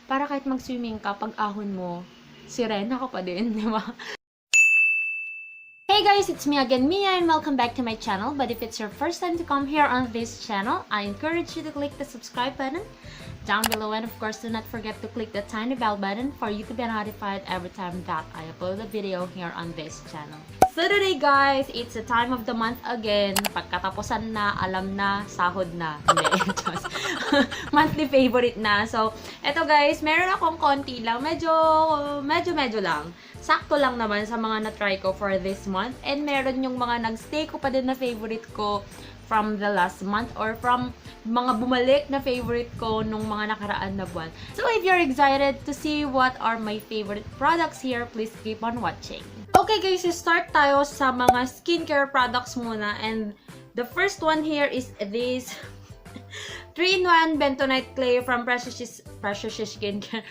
para kahit mag-swimming ka, pag ahon mo, sirena ka pa din, di ba? Hey guys, it's me again, Mia, and welcome back to my channel. But if it's your first time to come here on this channel, I encourage you to click the subscribe button down below, and of course, do not forget to click the tiny bell button for you to be notified every time that I upload a video here on this channel. So today guys, it's the time of the month again. Pagkatapusan na, alam na, sahod na. Hindi, just monthly favorite na. So, eto guys, meron akong konti lang. Medyo lang. Sakto lang naman sa mga na-try ko for this month. And meron yung mga nag-stay ko pa din na favorite ko from the last month or from mga bumalik na favorite ko nung mga nakaraan na buwan. So if you're excited to see what are my favorite products here, please keep on watching. Okay guys, start tayo sa mga skincare products muna. And the first one here is this 3-in-1 Bentonite Clay from Precious Skincare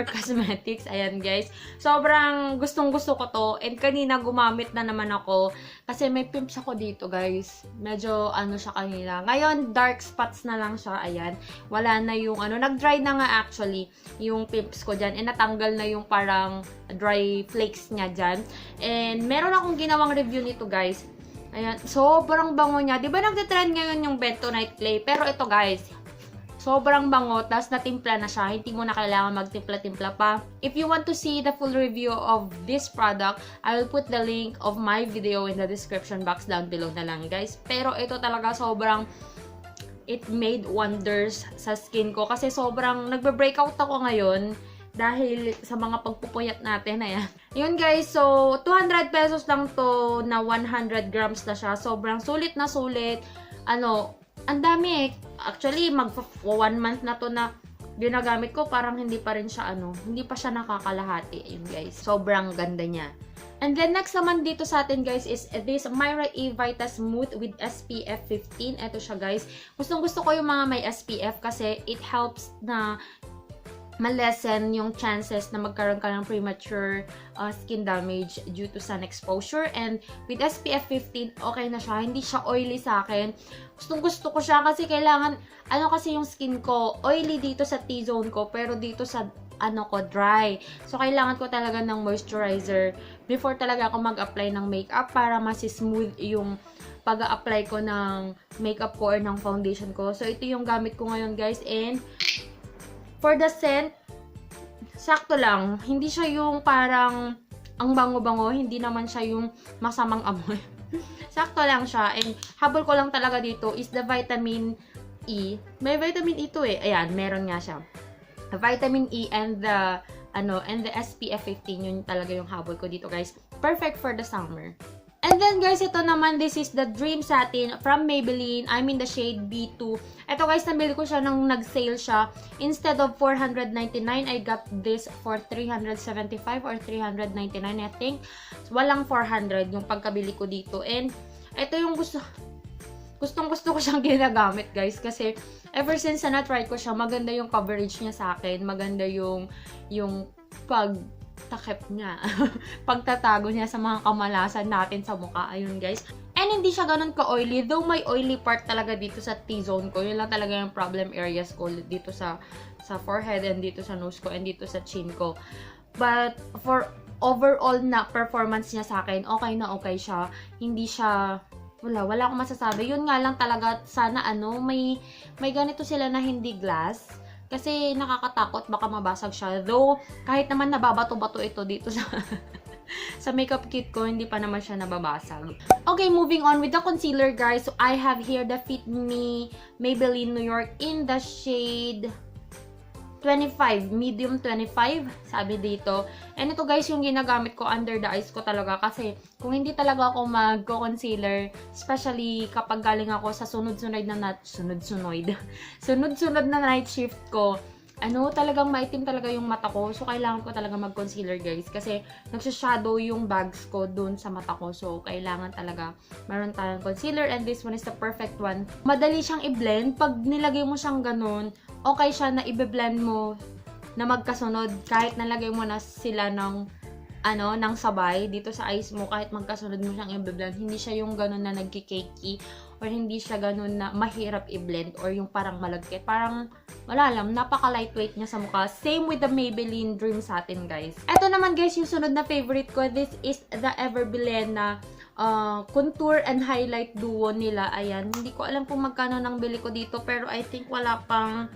Cosmetics. Ayan guys. Sobrang gustong-gusto ko to. And kanina gumamit na naman ako. Kasi may pimps ako dito guys. Medyo ano siya kanina. Ngayon dark spots na lang siya. Ayan. Wala na yung ano. Nag-dry na nga actually yung pimps ko dyan. And natanggal na yung parang dry flakes niya dyan. And meron akong ginawang review nito guys. Ayan, sobrang bango niya. Diba nagtitrend ngayon yung Bentonite Clay? Pero ito guys, sobrang bango. Tapos natimpla na siya. Hindi mo na kailangan magtimpla-timpla pa. If you want to see the full review of this product, I will put the link of my video in the description box down below na lang guys. Pero ito talaga sobrang it made wonders sa skin ko. Kasi sobrang nagbe-breakout ako ngayon. Dahil sa mga pagpupuyat natin, ayan. Yun guys, so 200 pesos lang to na 100 grams na siya. Sobrang sulit na sulit. Ano, ang dami eh. Actually, mag 1 month na to na ginagamit ko. Parang hindi pa rin siya, hindi pa siya nakakalahati. Yun guys, sobrang ganda niya. And then next naman dito sa atin guys is this Myra E Vita Smooth with SPF 15. Ito siya guys. Gustong gusto ko yung mga may SPF kasi it helps na malesen yung chances na magkaroon ka ng premature skin damage due to sun exposure. And with SPF 15, okay na siya. Hindi siya oily sa akin. Gustong gusto ko siya kasi kailangan, kasi yung skin ko, oily dito sa T-zone ko, pero dito sa dry. So, kailangan ko talaga ng moisturizer before talaga ako mag-apply ng makeup para mas-smooth yung pag-apply ko ng makeup ko or ng foundation ko. So, ito yung gamit ko ngayon guys. And for the scent, sakto lang. Hindi siya yung parang ang bango-bango. Hindi naman siya yung masamang amoy. Sakto lang siya. And habol ko lang talaga dito is the vitamin E. May vitamin E to eh. Ayan, meron nga siya. The vitamin E and the SPF 15. Yun talaga yung habol ko dito guys. Perfect for the summer. And then guys, ito naman, this is the Dream Satin from Maybelline. I'm in the shade B2. Ito guys, nabili ko siya nung nag-sale siya. Instead of 499, I got this for 375 or 399 I think. Walang 400 yung pagkabili ko dito. And ito yung gustong gusto ko siyang ginagamit guys. Kasi ever since na try ko siya, maganda yung coverage niya sa akin. Maganda yung takip niya. Pagtatago niya sa mga kamalasan natin sa mukha. Ayun guys. And hindi siya ganun ka-oily. Though may oily part talaga dito sa T-zone ko. Yun lang talaga yung problem areas ko. Dito sa forehead and dito sa nose ko and dito sa chin ko. But for overall na performance niya sa akin, okay na okay siya. Hindi siya wala akong masasabi. Yun nga lang talaga sana may ganito sila na hindi glass. Kasi nakakatakot, baka mabasag siya. Though, kahit naman nababato-bato ito dito sa sa makeup kit ko, hindi pa naman siya nababasag. Okay, moving on with the concealer, guys. So, I have here the Fit Me Maybelline New York in the shade 25, medium 25, sabi dito. And ito guys, yung ginagamit ko under the eyes ko talaga. Kasi kung hindi talaga ako mag-concealer, especially kapag galing ako sa sunod-sunod na night shift ko, talagang maitim talaga yung mata ko. So, kailangan ko talaga mag-concealer guys. Kasi nagsashadow yung bags ko dun sa mata ko. So, kailangan talaga meron tayong concealer. And this one is the perfect one. Madali siyang i-blend. Pag nilagay mo siyang ganun, okay siya na i-blend mo na magkasunod. Kahit nalagay mo na sila ng sabay dito sa eyes mo. Kahit magkasunod mo siyang i-blend. Hindi siya yung ganun na nagkikakey. or hindi siya ganun na mahirap i-blend or yung parang malagkit. Parang, wala lang, napaka-lightweight niya sa mukha. Same with the Maybelline Dream Satin, guys. Ito naman, guys, yung sunod na favorite ko. This is the Ever Bilena contour and highlight duo nila. Ayan, hindi ko alam kung magkano nang bili ko dito, pero I think wala pang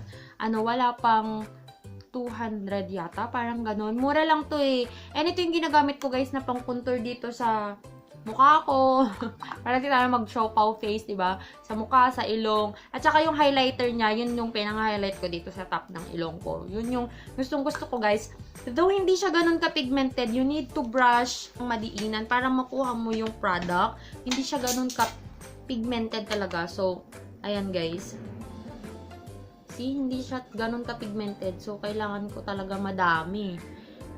200 yata, parang ganun. Mura lang to eh. And ito yung ginagamit ko, guys, na pang contour dito sa mukha ko. Para di tayo mag-show pow face, diba? Sa mukha, sa ilong. At saka yung highlighter niya, yun yung pinang-highlight ko dito sa top ng ilong ko. Yun yung gustong-gusto ko, guys. Though hindi siya ganun ka-pigmented, you need to brush ang madiinan para makuha mo yung product. Hindi siya ganun ka-pigmented talaga. So, ayan, guys. See, hindi siya ganun ka-pigmented. So, kailangan ko talaga madami.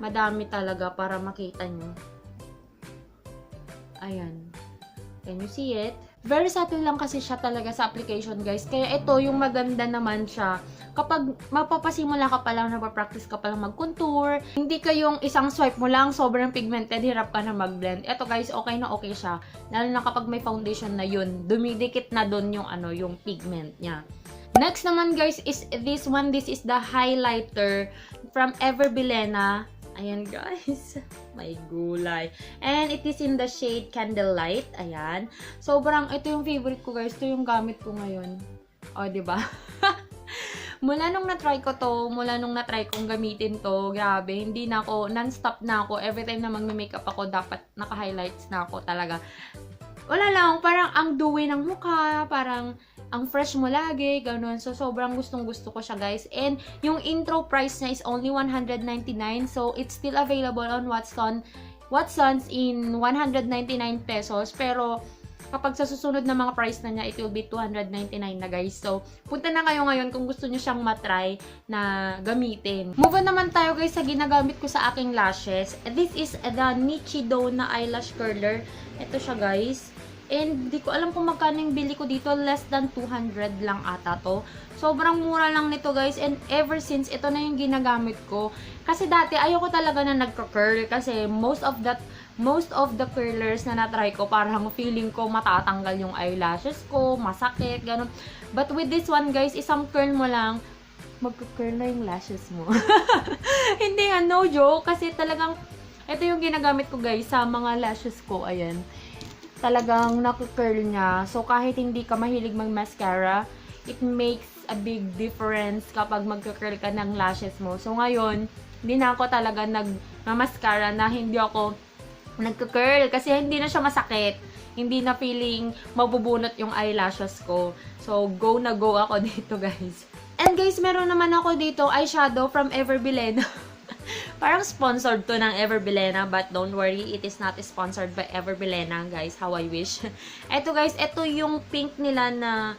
Madami talaga para makita nyo. Ayan. Can you see it? Very subtle lang kasi siya talaga sa application, guys. Kaya ito, yung maganda naman siya. Kapag mapapasimula ka pa lang, napapractice ka pa lang mag-contour, hindi ka yung isang swipe mo lang, sobrang pigmented, hirap ka na mag-blend. Ito, guys, okay na okay siya. Lalo na kapag may foundation na yun, dumidikit na dun yung, yung pigment niya. Next naman, guys, is this one. This is the highlighter from Ever Bilena. Ayan, guys. May gulay. And it is in the shade Candlelight. Ayan. Sobrang, ito yung favorite ko, guys. Ito yung gamit ko ngayon. O, diba? Mula nung na-try ko to, mula nung na-try kong gamitin to, grabe, hindi na ako, non-stop na ako. Every time na magme-makeup ako, dapat naka-highlights na ako talaga. Wala lang, parang ang dewy ng mukha, parang ang fresh mo lagi, ganun. So, sobrang gustong-gusto ko siya, guys. And yung intro price niya is only 199. So, it's still available on Watsons in 199 pesos. Pero, kapag sa susunod na mga price na niya, it will be 299 na, guys. So, punta na kayo ngayon kung gusto niyo siyang matry na gamitin. Move on naman tayo, guys, sa ginagamit ko sa aking lashes. This is the Nichido na eyelash curler. Ito siya, guys. And di ko alam kung magkano yung bili ko dito. Less than 200 lang ata to. Sobrang mura lang nito, guys. And ever since, ito na yung ginagamit ko. Kasi dati, ayoko talaga na nagka-curl. Kasi most of the curlers na na-try ko, parang feeling ko matatanggal yung eyelashes ko, masakit, ganun. But with this one, guys, isang curl mo lang, magka-curl na yung lashes mo. Hindi nga, no joke. Kasi talagang, ito yung ginagamit ko, guys, sa mga lashes ko. Ayan. Talagang naku-curl niya. So, kahit hindi ka mahilig mag-mascara, it makes a big difference kapag magka-curl ka ng lashes mo. So, ngayon, hindi na ako talaga nag-mascara na hindi ako nagka-curl kasi hindi na siya masakit. Hindi na feeling mabubunot yung eyelashes ko. So, go na go ako dito, guys. And guys, meron naman ako dito eyeshadow from Ever Bilena. Parang sponsored to ng Ever Bilena, but don't worry, it is not sponsored by Ever Bilena, guys. How I wish. Eto, guys, ito yung pink nila na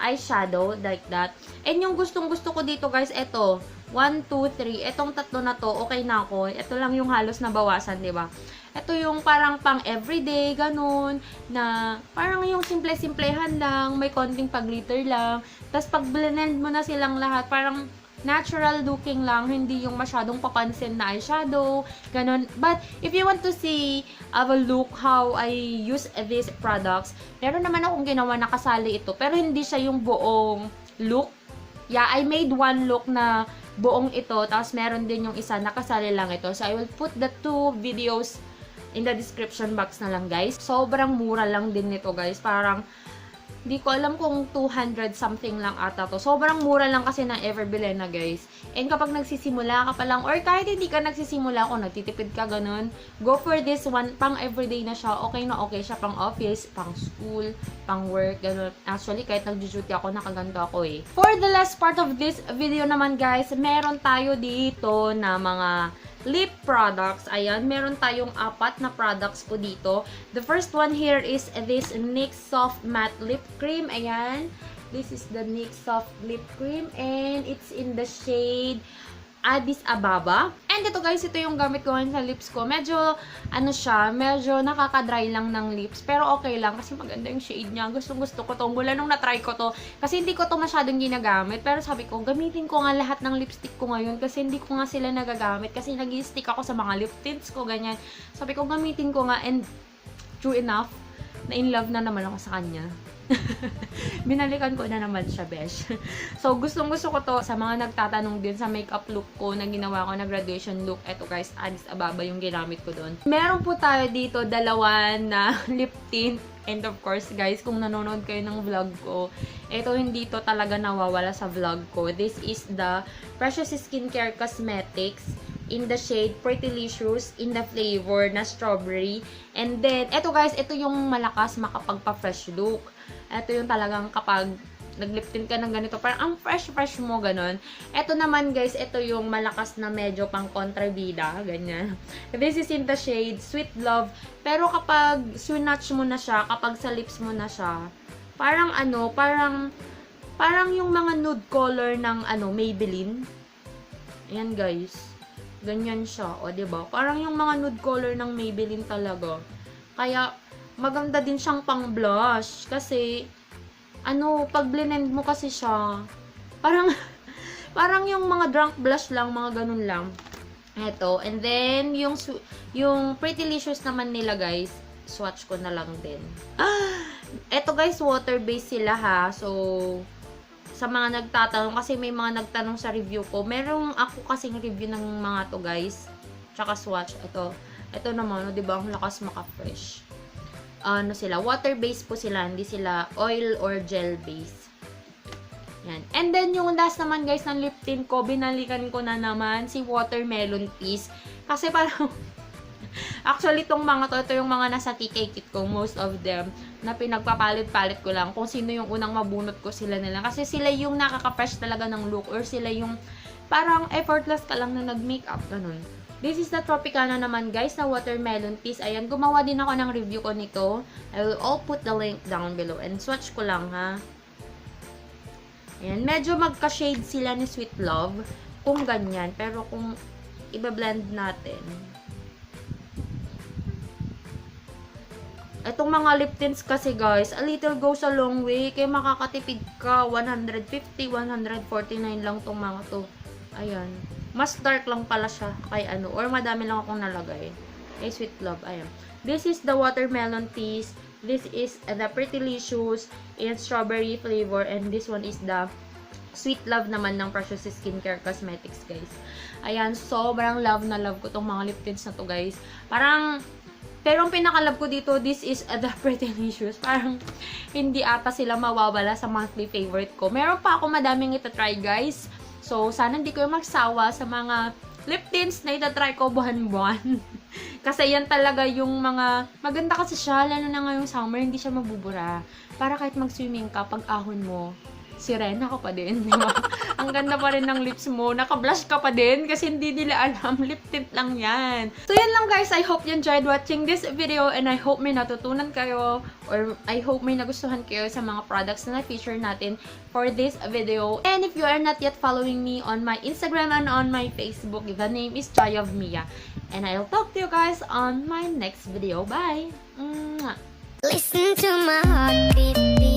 eyeshadow, like that. And yung gustong-gusto ko dito, guys, ito. 1, 2, 3. Etong tatlo na to, okay na ako. Ito lang yung halos nabawasan, di ba? Ito yung parang pang everyday, ganun, na parang yung simple-simplehan lang, may konting pag-glitter lang. Tapos pag blend mo na silang lahat, parang natural looking lang, hindi yung masyadong papansin na eyeshadow, ganun. But, if you want to see a look how I use these products, meron naman akong ginawa na kasali ito, pero hindi siya yung buong look. Yeah, I made one look na buong ito, tapos meron din yung isa nakasali lang ito. So, I will put the two videos in the description box na lang, guys. Sobrang mura lang din nito, guys. Parang, di ko alam kung 200 something lang ata to. Sobrang mura lang kasi ng Ever Bilena, guys. And kapag nagsisimula ka pa lang, or kahit hindi ka nagsisimula, kung nagtitipid ka, ganun, go for this one. Pang everyday na siya. Okay na okay siya. Pang office, pang school, pang work, ganun. Actually, kahit nag-duty ako, nakaganto ako eh. For the last part of this video naman, guys, meron tayo dito na mga lip products. Ayan, meron tayong 4 na products po dito. The first one here is this NYX Soft Matte Lip Cream. Ayan, this is the NYX Soft Lip Cream and it's in the shade Addis Ababa. And ito, guys, ito yung gamit ko ngayon sa lips ko. Medyo, medyo nakaka-dry lang ng lips. Pero okay lang kasi maganda yung shade niya. Gustong-gusto ko to. Mula nung na-try ko to. Kasi hindi ko to masyadong ginagamit. Pero sabi ko, gamitin ko nga lahat ng lipstick ko ngayon. Kasi hindi ko nga sila nagagamit. Kasi nag-stick ako sa mga lip tints ko, ganyan. Sabi ko, gamitin ko nga. And true enough, na in love na naman ako sa kanya. Binalikan ko na naman siya, besh. So, gustong-gusto ko to sa mga nagtatanong din sa makeup look ko na ginawa ko na graduation look. Eto guys, Addis Ababa yung ginamit ko doon. Meron po tayo dito dalawa na lip tint. And of course, guys, kung nanonood kayo ng vlog ko, ito hindi to talaga nawawala sa vlog ko. This is the Precious Skincare Cosmetics in the shade Prettylicious in the flavor na strawberry. And then, eto guys, ito yung malakas makapagpa-fresh look. Ito yung talagang kapag nag-lip tint ka ng ganito, parang ang fresh mo, ganon. Ito naman guys, ito yung malakas na medyo pang kontrabida, ganyan. This is in the shade Sweet Love. Pero kapag swatch mo na siya, kapag sa lips mo na siya, parang ano, parang yung mga nude color ng ano, Maybelline. Ayan guys. Ganyan siya, o diba? Parang yung mga nude color ng Maybelline talaga. Kaya, maganda din siyang pang blush. Kasi, ano, pag blend mo kasi siya, parang yung mga drunk blush lang, mga ganun lang. Eto. And then, yung Prettylicious naman nila, guys, swatch ko na lang din. Eto, guys, water-based sila, ha. So, sa mga nagtatanong, kasi may mga nagtanong sa review ko, merong ako kasing review ng mga to, guys. Tsaka swatch. Ito naman, di ba, ang lakas maka-fresh. Ano sila, water-based po sila, hindi sila oil or gel-based. Yan. And then, yung last naman guys ng lip tint ko, binalikan ko na naman si Watermelon Kiss. Kasi parang, actually, itong mga to, ito yung mga nasa TK kit ko, most of them, na pinagpapalit-palit ko lang kung sino yung unang mabunot ko sila nila. Kasi sila yung nakaka-fresh talaga ng look, or sila yung parang effortless ka lang na nag-makeup, ganun. This is the Tropicana naman guys na Watermelon Kiss. Ayan, gumawa din ako ng review ko nito. I will all put the link down below. And swatch ko lang ha. Ayan, medyo magka-shade sila ni Sweet Love. Kung ganyan. Pero kung iba-blend natin. Itong mga lip tints kasi guys, a little goes a long way. Kaya makakatipid ka. 150, 149 lang tong mga to. Ayan. Mas dark lang pala siya kay ano. Or madami lang akong nalagay. Kay Sweet Love. Ayan. This is the Watermelon Kiss. This is the Prettylicious in strawberry flavor. And this one is the Sweet Love naman ng Precious Skincare Cosmetics, guys. Ayan. Sobrang love na love ko tong mga lip tints na to, guys. Parang, pero ang pinaka-love ko dito, this is the Prettylicious. Parang, hindi ata sila mawawala sa monthly favorite ko. Meron pa ako madaming itatry, guys. So, sana hindi ko magsawa sa mga lip tints na itatry ko buwan-buwan. Kasi yan talaga yung mga, maganda kasi siya, lalo na ngayong summer, hindi siya mabubura. Para kahit mag-swimming ka, pag ahon mo, sirena ka pa din, di ba? Ang ganda pa rin ng lips mo, naka-blush ka pa din, kasi hindi nila alam, lip tint lang yan. So, yan lang guys, I hope you enjoyed watching this video, and I hope may natutunan kayo, or I hope may nagustuhan kayo sa mga products na na-feature natin for this video. And if you are not yet following me on my Instagram and on my Facebook, the name is Joy of Mia. And I'll talk to you guys on my next video. Bye! Mwah! Listen to my heartbeat.